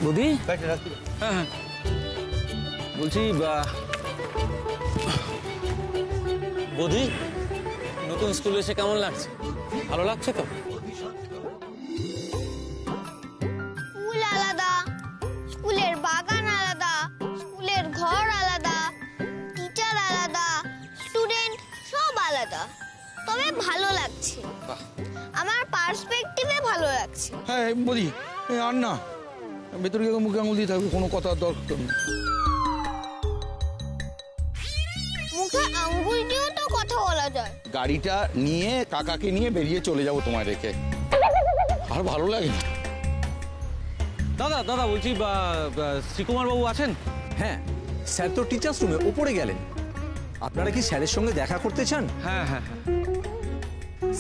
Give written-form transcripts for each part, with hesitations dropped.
বৌদি, হ্যাঁ বলছি বৌদি, নতুন স্কুলে এসে কেমন লাগছে? ভালো লাগছে তো? স্কুল আলাদা, স্কুলের বাগান আলাদা, স্কুলের ঘর আলাদা, টিচার আলাদা, স্টুডেন্ট সব আলাদা, তবে ভালো লাগছে। আমার পার্সপেক্টিভে ভালো লাগছে। হ্যাঁ বলি, আর না ভেতরে গিয়ে মুখে আঙুল দিয়ে থাকবে, কোনো কথার দরকার নেই। মুখে আঙ্গুল দিয়েও তো কথা বলা যায়। গাড়িটা নিয়ে কাকাকে নিয়ে বেরিয়ে চলে যাবো তোমায় রেখে, আর ভালো লাগে না। দাদা দাদা বলছি, শ্রীকুমার বাবু আছেন? হ্যাঁ, স্যার তো টিচার্স রুমে ওপরে গেলেন। আপনারা কি স্যারের সঙ্গে দেখা করতে চান? হ্যাঁ হ্যাঁ হ্যাঁ,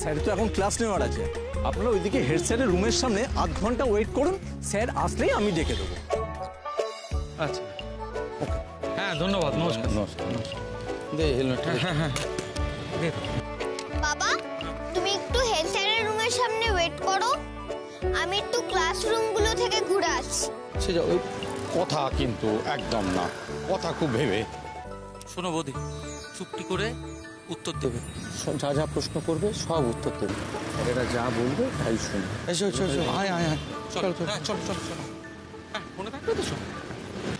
স্যার তো এখন ক্লাস নেওয়ার আছে। আপনারা ওইদিকে হেড স্যারের রুমের সামনে আধ ঘন্টা ওয়েট করুন, স্যার আসলেই আমি ডেকে দেবো। আচ্ছা হ্যাঁ, ধন্যবাদ, নমস্কার। নমস্কার নমস্কার। দে হেলমেট। হ্যাঁ হ্যাঁ, বাবা, তুমি একটু হেড স্যারের রুমের সামনে ওয়েট করো, আমি একটু ক্লাসরুমগুলো থেকে ঘুরে আসছি। সে যা, ওই কথা কিন্তু একদম না, কথা খুব ভেবে। শোনো বৌদি, চুপটি করে উত্তর দেবে, যা যা প্রশ্ন করবে সব উত্তর দেবে, এরা যা বলবে তাই শুনে। এসো এসো এসো, আয় আয় আয়, চল চল চল চল চল। হ্যাঁ, মনে থাকবে তো সব?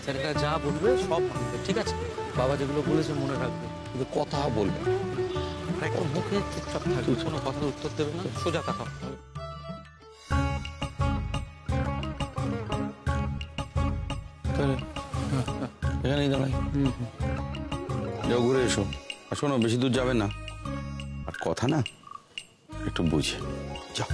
স্যারেরা যা বলবে সব মানবে, ঠিক আছে? বাবা যেগুলো বলেছে মনে রাখবে, কিন্তু কথা বলবে। একদম মুখে চুপচাপ থাকবে, কোনো কথার উত্তর দেবে না, সোজা তাকাও। এখানেই দাঁড়াই, যাও ঘুরে এসো। আর শোনো, বেশি দূর যাবে না, আর কথা না একটু বুঝে যাও।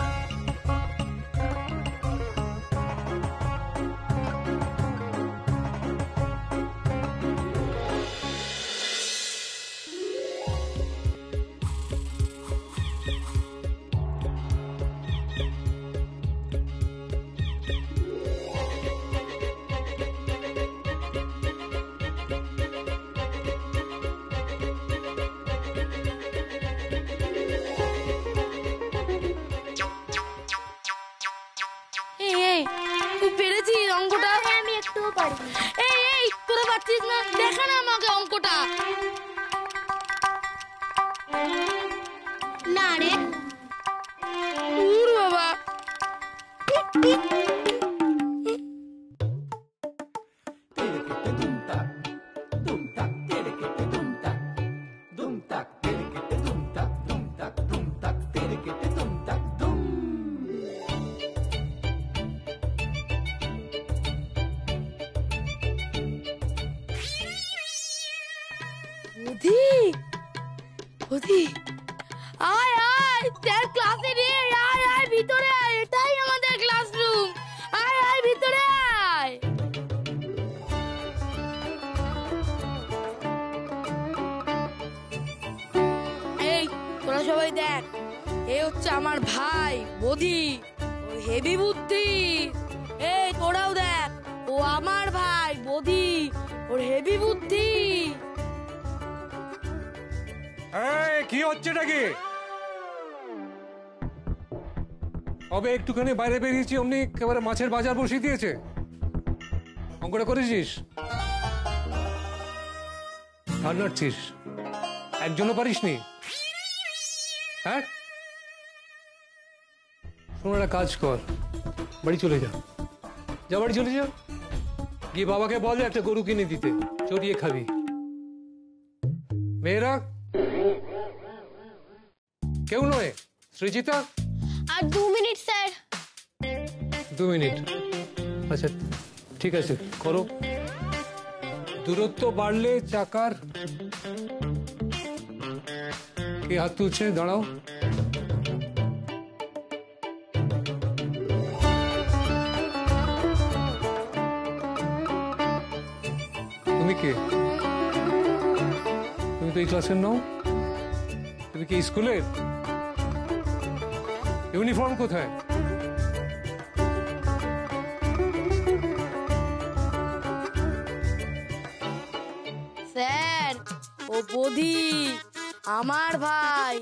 অঙ্কটা আমি একটুও পারি। এই তোরা পারছিস না, দেখা না আমাকে অঙ্কটা। না রে বাবা, আয় আয়, স্যার ক্লাসে রে, আয় আয় ভিতরে আয়, এটাই আমাদের ক্লাসরুম, আয় আয় ভিতরে আয়। এই তোরা সবাই দেখ, এই হচ্ছে আমার ভাই বধি, ওর হেভি বুদ্ধি। এই তোরাও দেখ, ও আমার ভাই বধি, ওর হেভি বুদ্ধি। কি হচ্ছে নাকি? তবে একটুখানি বাইরে বেরিয়েছি, অমনি একেবারে মাছের বাজার বসিয়ে দিয়েছে। অঙ্কটা করেছিস? আর নাড়ছিস? একজনও পারিসনি? হ্যাঁ, শোন, একটা কাজ কর, বাড়ি চলে যা, যা বাড়ি চলে যা, গিয়ে বাবাকে বলে একটা গরু কিনে দিতে, চড়িয়ে খাবি। মেয়েরা কেউ নয়, সৃজিতা? আর 2 মিনিট স্যার। 2 মিনিট? আচ্ছা ঠিক আছে, করো। দূরত্ব বাড়লে চাকার কে হাত তুলছে? দাঁড়াও। তুমি কে? তুমি তো এই ক্লাসের নও। তুমি কি স্কুলের? ইউনিফর্ম কোথায়? স্যার, ও বধি আমার ভাই,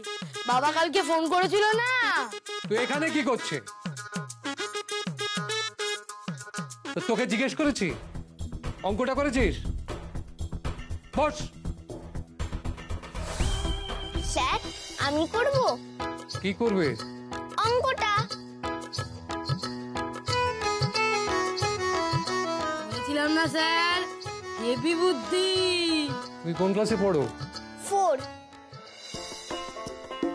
বাবা কালকে ফোন করেছিল না। তো এখানে কি করছে? তো তোকে জিজ্ঞেস করেছি অঙ্কটা করেছিস? বস। স্যার আমি করব কি করবে? অঙ্কটা। বলেছিলাম না স্যার, হেভি বুদ্ধি। তুমি কোন ক্লাসে পড়ো? 4।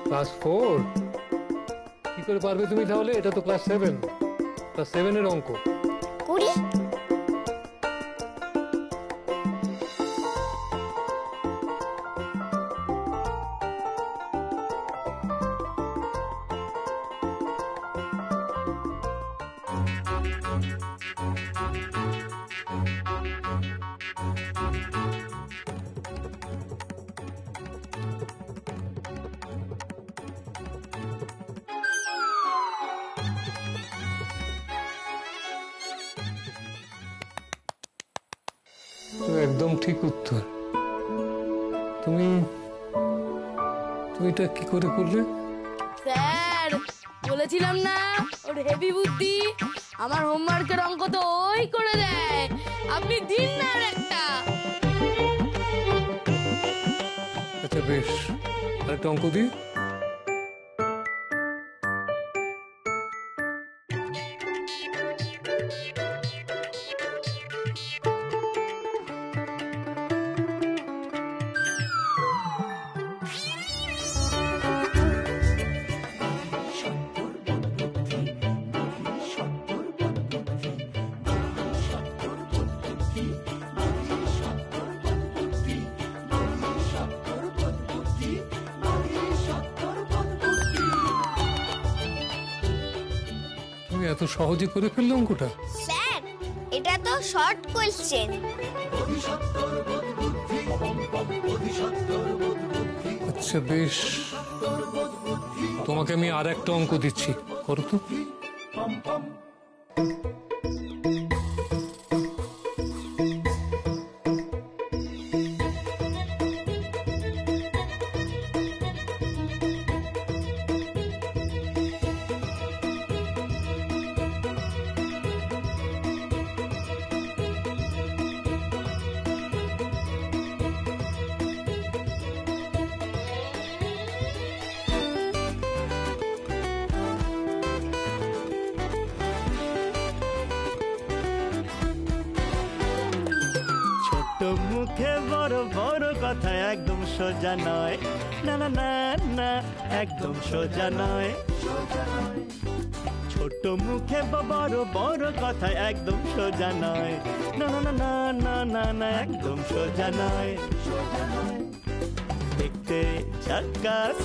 ক্লাস 4? কি করে পারবে তুমি তাহলে? এটা তো ক্লাস 7। ক্লাস 7 এর অঙ্ক। করি। তো একদম ঠিক উত্তর। তুমি এটা কি করে করলে? স্যার বলেছিলাম না ওর হেভি বুদ্ধি। আমার হোমওয়ার্কের অঙ্ক তো ওই করে দেয়। আপনি দিন না আর একটা। আচ্ছা বেশ, আরেকটা অঙ্ক দিই। তুমি এত সহজে করে ফেললে অঙ্কটা? স্যার এটা তো শর্ট কোয়েশ্চেন। আচ্ছা বেশ, তোমাকে আমি আর একটা অঙ্ক দিচ্ছি, করো তো। ছোট মুখে বড় বড় কথা একদম সোজা নয়, না না না না একদম সোজা নয়। ছোট মুখে বড় বড় কথা একদম সোজা নয়, না না না না না না না একদম সোজা নয়। দেখতে ঝাক্কাস,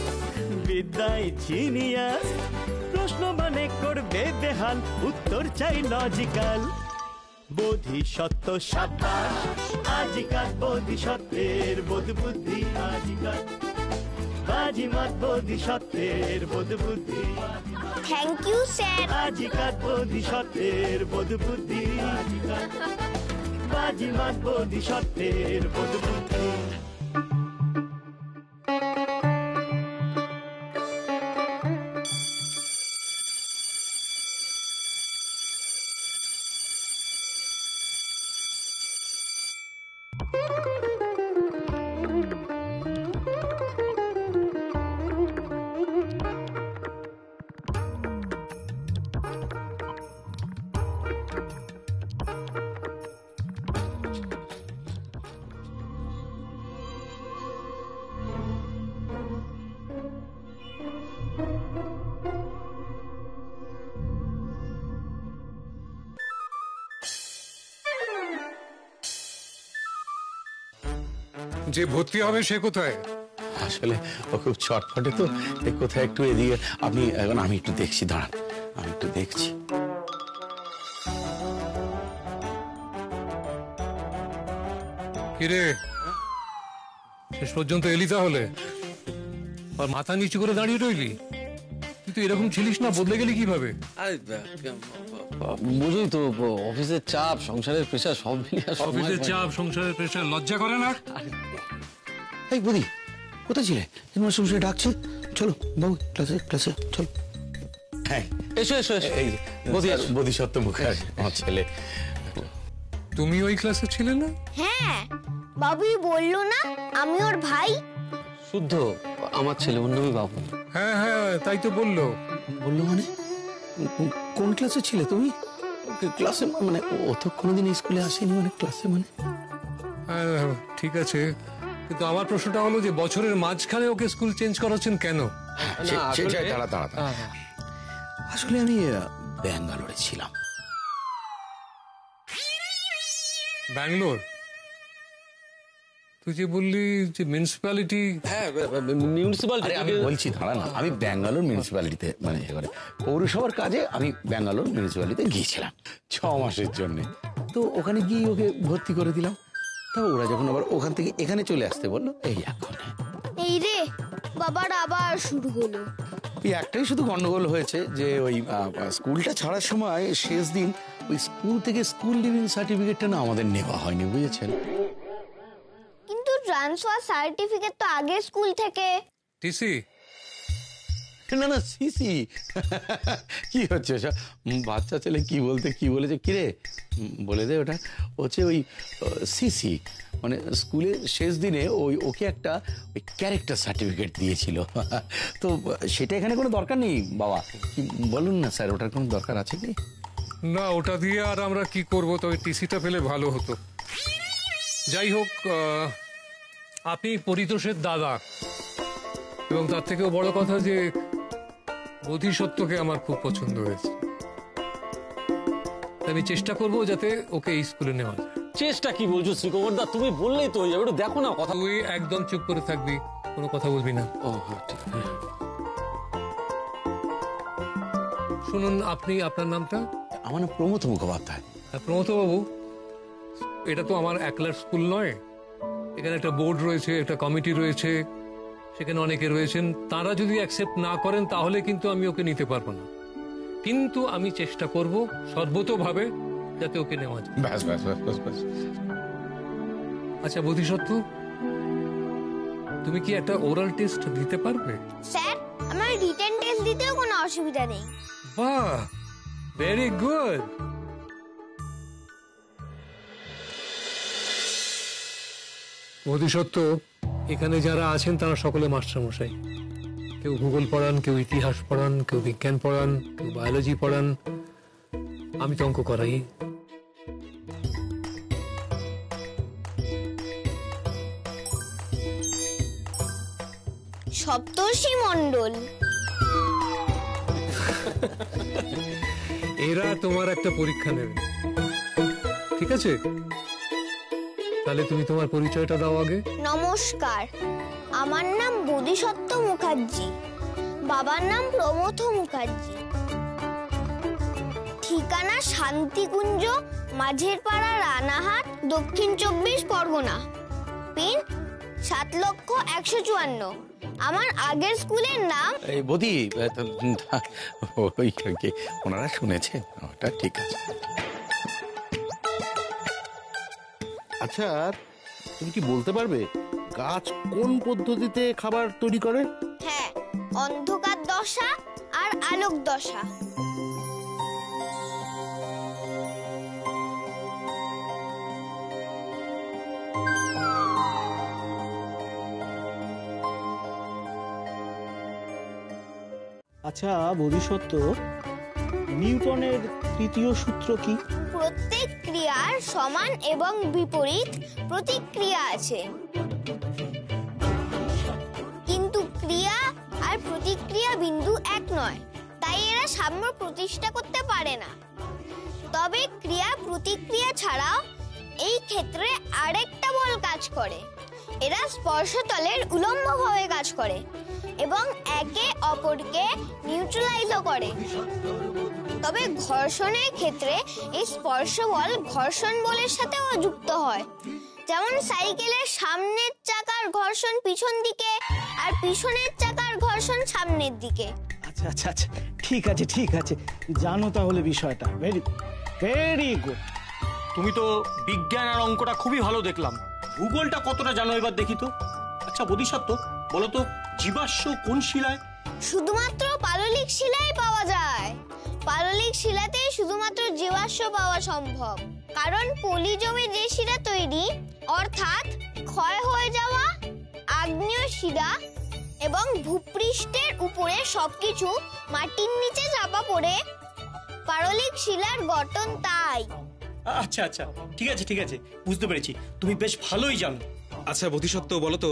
বিদ্যায় জিনিয়াস, প্রশ্ন মানে করবে বেহাল, উত্তর চাই লজিক্যাল। বোধিসত্ত্ব সাব্বাস আজিকাল, বোধিসত্ত্বের বোধ বুদ্ধি আজিকাল। বাজিমাত বোধিসত্ত্বের বোধ বুদ্ধি, থ্যাংক ইউ স্যার। আজিকাল বোধিসত্ত্বের বোধ বুদ্ধি আজিকাল। বাজিমাত বোধিসত্ত্বের বোধ বুদ্ধি। যে ভর্তি হবে সে কোথায়? আসলে ও খুব চটপটে তো, কোথায় একটু এদিকে। আপনি এখন, আমি একটু দেখছি, দাঁড়ান আমি একটু দেখছি। কিরে, শেষ পর্যন্ত এলি তাহলে? আর মাথা নিচু করে দাঁড়িয়ে রইলি? তুই তো এরকম ছিলিস না, বদলে গেলি কিভাবে? আরে বুঝুই তো, অফিসের চাপ, সংসারের প্রেশার সব মিলিয়ে অফিসের চাপ, সংসারের প্রেশার, লজ্জা করে না? এই বুদি, কোথায় ছিলে? ইউনিভার্সিটি ডাকছে, চলো বাবু ক্লাসে ক্লাসে চলো। হ্যাঁ এসো এসো এসো। এই বোধিসত্ত্ব মুখার্জি আমার ছেলে। তুমি ওই ক্লাসে ছিলে না? হ্যাঁ, বাবুই বললো না আমি ওর ভাই। শুদ্ধ আমার ছেলে, ওর নামই বাবু। হ্যাঁ হ্যাঁ, তাই তো বললো। বললো মানে কোন ক্লাসে ছিলে তুমি? ক্লাসে মানে ও তো কোনোদিন স্কুলে আসেনি, মানে ক্লাসে মানে? হ্যাঁ, ঠিক আছে, কিন্তু আমার প্রশ্নটা হলো যে বছরের মাঝখানে ওকে স্কুল চেঞ্জ করাচ্ছেন কেন? আসলে আমি ব্যাঙ্গালোরে ছিলাম। ব্যাঙ্গালোর? তুই যে বললি যে মিউনিসিপ্যালিটি। হ্যাঁ, মিউনিসিপ্যালিটি। আমি বলছি দাঁড়া না, আমি ব্যাঙ্গালোর মিউনিসিপ্যালিটিতে মানে পৌরসভার কাজে আমি ব্যাঙ্গালোর মিউনিসিপ্যালিটিতে গিয়েছিলাম 6 মাসের জন্য। তো ওখানে গিয়ে ওকে ভর্তি করে দিলাম। তা ওরা যখন আবার ওখান থেকে এখানে চলে আসতে বললো, এই এখন এই রে, বাবার আবার শুরু হলো। ওই একটাই শুধু গন্ডগোল হয়েছে যে ওই স্কুলটা ছাড়ার সময় শেষ দিন ওই স্কুল থেকে স্কুল লিভিং সার্টিফিকেটটা না আমাদের নেওয়া হয়নি, বুঝেছেন? কিন্তু ট্রান্সফার সার্টিফিকেট তো আগে স্কুল থেকে। টিসি? না না, সিসি। কি হচ্ছে সব? বাচ্চা ছেলে কি বলেছে, কিরে বলে দে ওটা। হচ্ছে ওই সিসি, মানে স্কুলের শেষ দিনে ওকে একটা ওই ক্যারেক্টার সার্টিফিকেট দিয়েছিল। তো সেটা এখানে কোনো দরকার নেই বাবা, বলুন না স্যার, ওটার কোনো দরকার আছে কি? না, ওটা দিয়ে আর আমরা কি করব, তবে টিসিটা পেলে ভালো হতো। যাই হোক, আপনি পরিতোষের দাদা, এবং তার থেকেও বড় কথা যে বোধিসত্ত্বকে আমার খুব পছন্দ হয়েছে। আমি চেষ্টা করব যাতে ওকে এই স্কুলে নেওয়া যায়। চেষ্টা কি বলছো শ্রীকুমার দা? তুমি বললেই তো হয়ে যাবে, একটু দেখো না। কথা তুই একদম চুপ করে থাকবি, কোনো কথা বলবি না। ও হ্যাঁ, ঠিক আছে। শুনুন, আপনি আপনার নামটা? আমার নাম প্রমথ মুখোপাধ্যায়। প্রমথ বাবু, এটা তো আমার একলার স্কুল নয়। এখানে একটা বোর্ড রয়েছে, একটা কমিটি রয়েছে, সেখানে অনেকে রয়েছেন। তারা যদি অ্যাকসেপ্ট না করেন তাহলে কিন্তু আমি ওকে নিতে পারবো না। কিন্তু আমি চেষ্টা করব সর্বতোভাবে যাতে ওকে নেওয়া যায়। ব্যাস ব্যাস ব্যাস ব্যাস ব্যাস। আচ্ছা বোধিসত্ত্ব, তুমি কি একটা ওরাল টেস্ট দিতে পারবে? স্যার, আমার রিটেন টেস্ট দিতেও কোনো অসুবিধা নেই। বাহ, ভেরি গুড। বোধিসত্ত্ব, এখানে যারা আছেন তারা সকলে মাস্টারমশাই। কেউ ভূগোল পড়ান, কেউ ইতিহাস পড়ান, কেউ বিজ্ঞান পড়ান, কেউ বায়োলজি পড়ান। আমি তো অঙ্ক করাই। সপ্তর্ষি মণ্ডল। এরা তোমার একটা পরীক্ষা নেবে, ঠিক আছে? তাহলে তুমি তোমার পরিচয়টা দাও আগে। নমস্কার, আমার নাম বোধিসত্ত্ব মুখার্জি, বাবার নাম প্রমথ মুখার্জি। ঠিকানা শান্তিকুঞ্জ, মাঝের পাড়া, রানাহাট, দক্ষিণ 24 পরগনা। পিন 7,154,000। আমার আগের স্কুলের নাম। এই বদি, ওই ওনারা শুনেছেন, ওটা ঠিক আছে। আচ্ছা, তুমি কি বলতে পারবে গাছ কোন পদ্ধতিতে খাবার তৈরি করে? হ্যাঁ, অন্ধকার দশা আর আলোক দশা। আচ্ছা বোধিসত্ত্ব, নিউটনের তৃতীয় সূত্র কি? প্রত্যেক ক্রিয়ার সমান এবং বিপরীত প্রতিক্রিয়া আছে, কিন্তু ক্রিয়া আর প্রতিক্রিয়া বিন্দু এক নয়, তাই এরা সাম্য প্রতিষ্ঠা করতে পারে না। তবে ক্রিয়া প্রতিক্রিয়া ছাড়াও এই ক্ষেত্রে আরেকটা বল কাজ করে। এরা স্পর্শতলের উলম্বভাবে কাজ করে এবং একে অপরকে নিউট্রালাইজও করে। তবে ঘর্ষণের ক্ষেত্রে এই স্পর্শ বল ঘর্ষণ বলের সাথেও যুক্ত হয়। যেমন সাইকেলের সামনের চাকার ঘর্ষণ পিছন দিকে আর পিছনের চাকার ঘর্ষণ সামনের দিকে। আচ্ছা আচ্ছা আচ্ছা, ঠিক আছে ঠিক আছে, জানো তাহলে বিষয়টা। Very very good. তুমি তো বিজ্ঞান আর অঙ্কটা খুবই ভালো দেখলাম, ভূগোলটা কতটা জানো এবার দেখি তো। আচ্ছা বোধিসত্ত্ব, বলো তো জীবাশ্ম কোন শিলায়? শুধুমাত্র পাললিক শিলাই পাওয়া যায়। পাললিক শিলাতেই শুধুমাত্র জীবাশ্ম পাওয়া সম্ভব। কারণ পলি জমে যে শিরা তৈরি, অর্থাৎ ক্ষয় হয়ে যাওয়া আগ্নেয় শিরা এবং ভূপৃষ্ঠের উপরে সবকিছু মাটির নিচে চাপা পড়ে পারলিক শিলার গঠন, তাই। আচ্ছা আচ্ছা, ঠিক আছে ঠিক আছে, বুঝতে পেরেছি, তুমি বেশ ভালোই জানো। আচ্ছা বোধিসত্ত্ব, বলো তো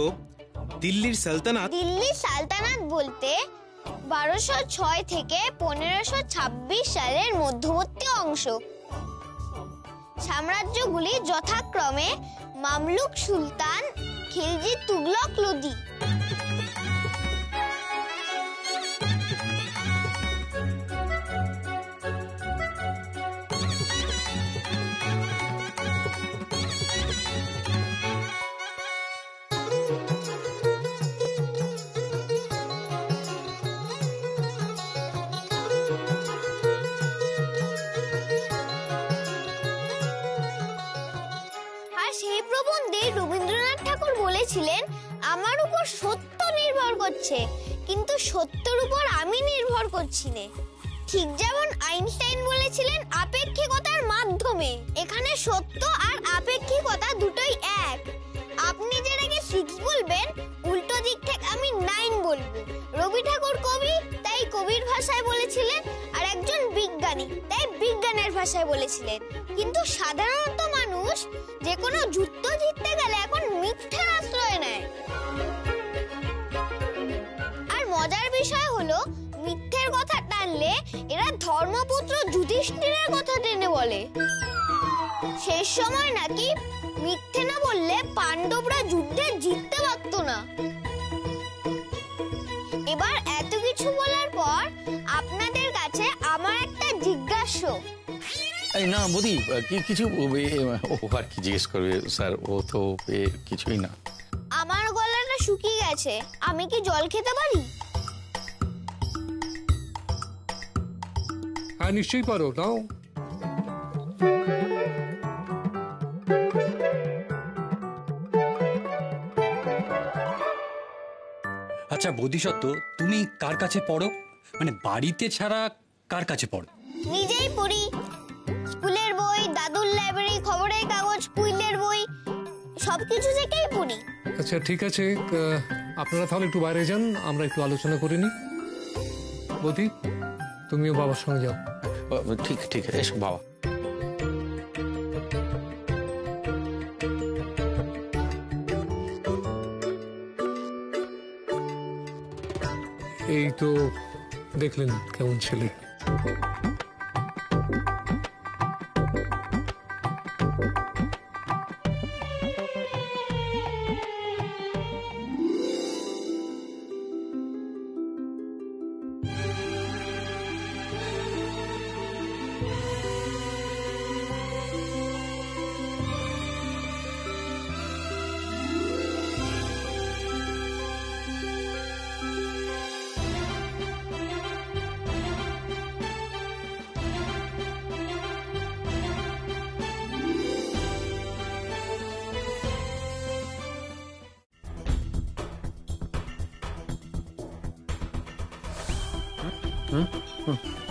দিল্লির সালতানাত? দিল্লির সালতানাত বলতে 1206 থেকে 1526 সালের মধ্যবর্তী অংশ। সাম্রাজ্যগুলি যথাক্রমে মামলুক সুলতান, খিলজি তুগলক লোদি। সেই প্রবন্ধে রবীন্দ্রনাথ ঠাকুর বলেছিলেন, আমার উপর সত্য নির্ভর করছে, কিন্তু সত্যের উপর আমি নির্ভর করছি না। ঠিক যেমন আইনস্টাইন বলেছিলেন আপেক্ষিকতার মাধ্যমে। এখানে সত্য আর আপেক্ষিকতা দুটোই এক। আপনি যেটাকে 6 বলবেন, উল্টো দিক থেকে আমি 9 বলবো। রবি ঠাকুর কবি, তাই কবির ভাষায় বলেছিলেন, আর একজন বিজ্ঞানী, তাই বিজ্ঞানের ভাষায় বলেছিলেন। কিন্তু সাধারণত মানুষ যে কোনো যুদ্ধ জিততে গেলে এখন মিথ্যার আশ্রয় নেয়। আর মজার বিষয় হলো, মিথ্যের কথা টানলে এরা ধর্মপুত্র যুধিষ্ঠিরের কথা টেনে বলে। শেষ সময় নাকি মিথ্যে না বললে পাণ্ডবরা যুদ্ধে জিততে পারতো না। এবার এত কিছু বলার পর আপনাদের কাছে আমার একটা জিজ্ঞাসা। এই না বৌদি, কিছু ও আর কি জিজ্ঞেস করবে স্যার, ও তো কিছুই না। আমার গলাটা শুকিয়ে গেছে, আমি কি জল খেতে পারি? হ্যাঁ নিশ্চয়ই পারো, নাও। আচ্ছা বোধিসত্ত্ব, তুমি কার কাছে পড়ো? মানে বাড়িতে ছাড়া কার কাছে পড়ো? নিজেই পড়ি। স্কুলের বই, দাদুর লাইব্রেরি, খবরের কাগজ, কুইলের বই, সবকিছু থেকেই পড়ি। আচ্ছা ঠিক আছে, আপনারা তাহলে একটু বাইরে যান, আমরা একটু আলোচনা করে নিই। বৌদি, তুমিও বাবার সঙ্গে যাও। ঠিক ঠিক, এসো বাবা। এই তো দেখলেন কেমন ছেলে।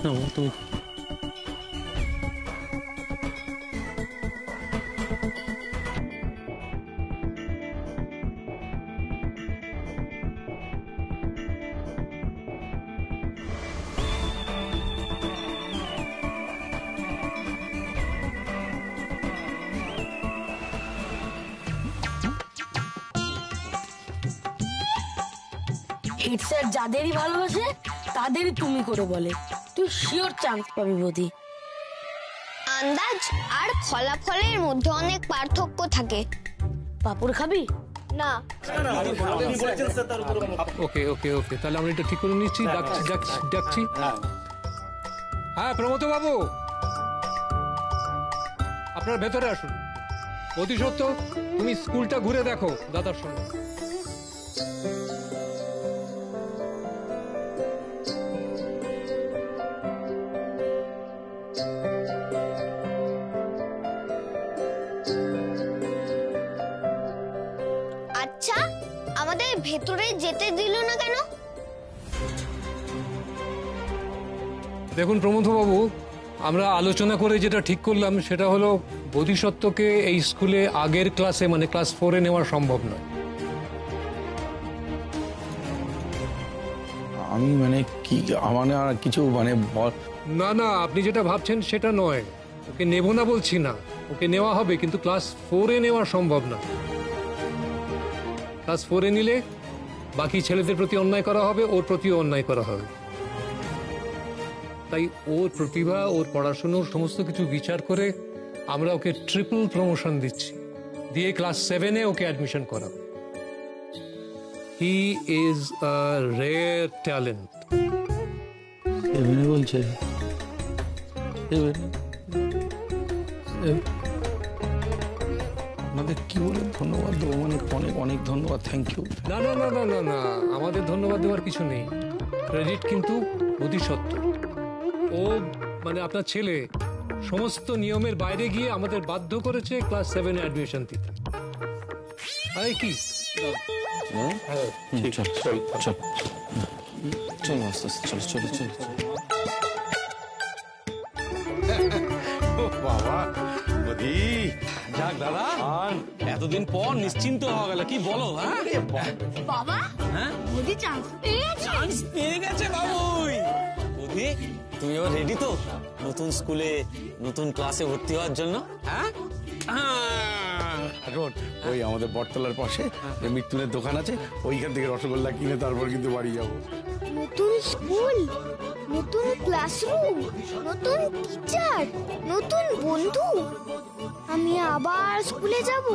তুমি হিট স্যার যাদেরই ভালোবাসে তাদেরই তুমি করে বলে। তুই শিওর চান্স পাবি বৌদি। আন্দাজ আর ফলাফলের মধ্যে অনেক পার্থক্য থাকে। পাপড় খাবি? না। ওকে ওকে ওকে, তাহলে আমরা এটা ঠিক করে নিচ্ছি। ডাকছি ডাকছি ডাকছি। হ্যাঁ প্রমথ বাবু, আপনার ভেতরে আসুন। বোধিসত্ত্ব, তুমি স্কুলটা ঘুরে দেখো দাদার সঙ্গে। আচ্ছা, আমাদের ভেতরে যেতে দিল না কেন? দেখুন প্রমথ বাবু, আমরা আলোচনা করে যেটা ঠিক করলাম সেটা হলো বোধিসত্ত্বকে এই স্কুলে আগের ক্লাসে মানে ক্লাস 4-এ নেওয়া সম্ভব নয়। আমি মানে কি মানে আর কিছু মানে না না, আপনি যেটা ভাবছেন সেটা নয়, ওকে নেব না বলছি না, ওকে নেওয়া হবে, কিন্তু ক্লাস 4-এ নেওয়া সম্ভব না। ক্লাস 4-এ নিলে বাকি ছেলেদের প্রতি অন্যায় করা হবে, ওর প্রতিও অন্যায় করা হবে। তাই ওর প্রতিভা, ওর পড়াশুনোর সমস্ত কিছু বিচার করে আমরা ওকে ট্রিপল প্রমোশন দিচ্ছি, দিয়ে ক্লাস 7-এ ওকে অ্যাডমিশন করাবো। He is a rare talent. বলছে আপনাদের কি বলে ধন্যবাদ দেবো, মানে অনেক অনেক ধন্যবাদ, থ্যাংক ইউ। না না না না না না, আমাদের ধন্যবাদ দেওয়ার কিছু নেই, ক্রেডিট কিন্তু বোধিসত্ত্ব। ও মানে আপনার ছেলে সমস্ত নিয়মের বাইরে গিয়ে আমাদের বাধ্য করেছে ক্লাস 7-এ অ্যাডমিশন দিতে। আরে কি চলো আস্তে আস্তে, চলো চলো চলো। বাবা বদি, যাক দাদা, এতদিন পর নিশ্চিন্ত হওয়া গেল, কি বলো? হ্যাঁ বাবা, হ্যাঁ বৌদি চান্স পেয়েছে। চান্স পেয়ে গেছে বাবুই। বুদ্ধি, তুমি এবার রেডি তো নতুন স্কুলে নতুন ক্লাসে ভর্তি হওয়ার জন্য? হ্যাঁ এখন ওই আমাদের বটতলার পাশে যে মৃত্যুনের দোকান আছে, ওইখান থেকে রসগোল্লা কিনে তারপর কিন্তু বাড়ি যাবো। নতুন স্কুল, নতুন ক্লাসরুম, নতুন টিচার, নতুন বন্ধু, আমি আবার স্কুলে যাব।